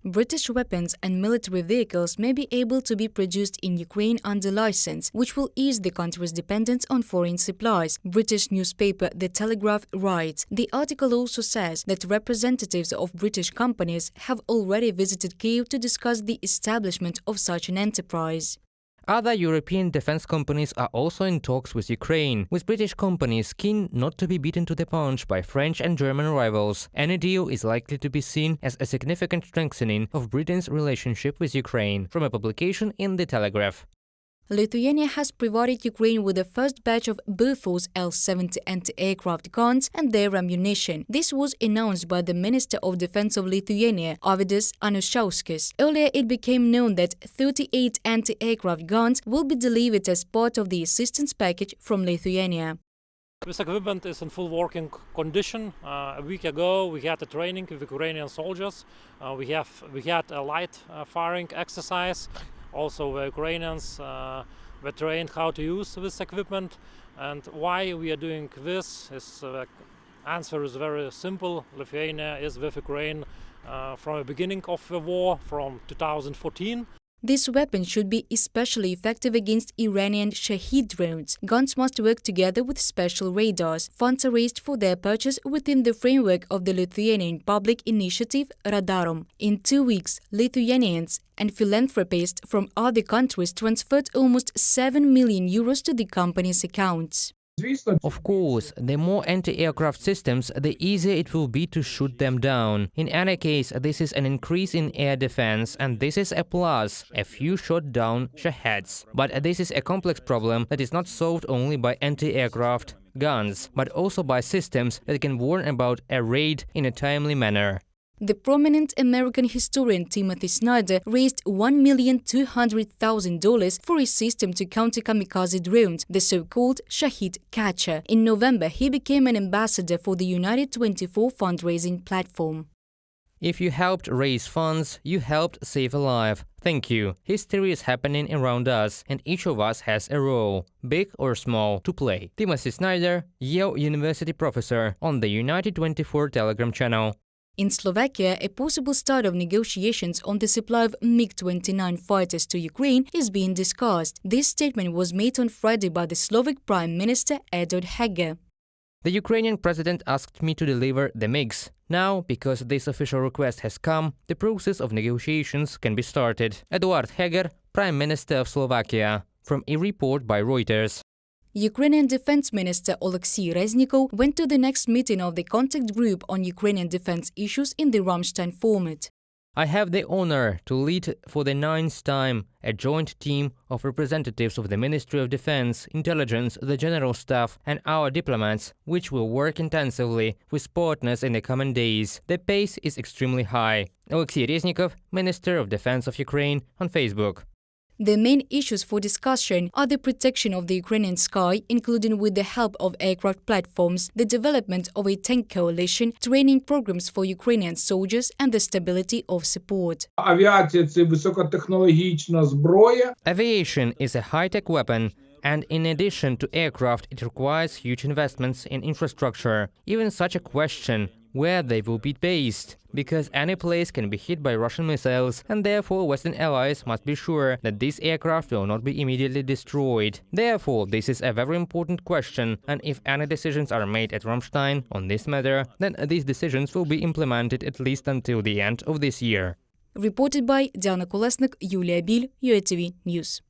British weapons and military vehicles may be able to be produced in Ukraine under license, which will ease the country's dependence on foreign supplies, British newspaper The Telegraph writes. The article also says that representatives of British companies have already visited Kyiv to discuss the establishment of such an enterprise. Other European defense companies are also in talks with Ukraine, with British companies keen not to be beaten to the punch by French and German rivals. Any deal is likely to be seen as a significant strengthening of Britain's relationship with Ukraine, from a publication in The Telegraph. Lithuania has provided Ukraine with the first batch of Bosfor L70 anti-aircraft guns and their ammunition. This was announced by the Minister of Defense of Lithuania, Arvydas Anušauskas. Earlier, it became known that 38 anti-aircraft guns will be delivered as part of the assistance package from Lithuania. This equipment is in full working condition. A week ago we had a training with Ukrainian soldiers. We had a light firing exercise. Also, the Ukrainians were trained how to use this equipment. And why we are doing this is the answer is very simple. Lithuania is with Ukraine from the beginning of the war, from 2014. This weapon should be especially effective against Iranian Shahed drones. Guns must work together with special radars. Funds are raised for their purchase within the framework of the Lithuanian public initiative Radarom. In 2 weeks, Lithuanians and philanthropists from other countries transferred almost 7 million euros to the company's accounts. Of course, the more anti-aircraft systems, the easier it will be to shoot them down. In any case, this is an increase in air defense, and this is a plus, a few shot down Shaheds. But this is a complex problem that is not solved only by anti-aircraft guns, but also by systems that can warn about a raid in a timely manner. The prominent American historian Timothy Snyder raised $1,200,000 for a system to counter kamikaze drones, the so-called Shahed Catcher. In November, he became an ambassador for the United 24 fundraising platform. If you helped raise funds, you helped save a life. Thank you. History is happening around us, and each of us has a role, big or small, to play. Timothy Snyder, Yale University professor, on the United 24 Telegram channel. In Slovakia, a possible start of negotiations on the supply of MiG-29 fighters to Ukraine is being discussed. This statement was made on Friday by the Slovak Prime Minister Eduard Heger. The Ukrainian president asked me to deliver the MiGs. Now, because this official request has come, the process of negotiations can be started. Eduard Heger, Prime Minister of Slovakia, from a report by Reuters. Ukrainian Defense Minister Oleksii Reznikov went to the next meeting of the contact group on Ukrainian defense issues in the Ramstein format. I have the honor to lead for the 9th time a joint team of representatives of the Ministry of Defense, Intelligence, the General Staff and our diplomats, which will work intensively with partners in the coming days. The pace is extremely high. Oleksii Reznikov, Minister of Defense of Ukraine, on Facebook. The main issues for discussion are the protection of the Ukrainian sky, including with the help of aircraft platforms, the development of a tank coalition, training programs for Ukrainian soldiers, and the stability of support. Aviation is a high-tech weapon, and in addition to aircraft, it requires huge investments in infrastructure. Even such a question, where they will be based, because any place can be hit by Russian missiles, and therefore Western allies must be sure that these aircraft will not be immediately destroyed. Therefore, this is a very important question, and if any decisions are made at Ramstein on this matter, then these decisions will be implemented at least until the end of this year. Reported by Diana Kolesnik, Yulia Bil, UATV News.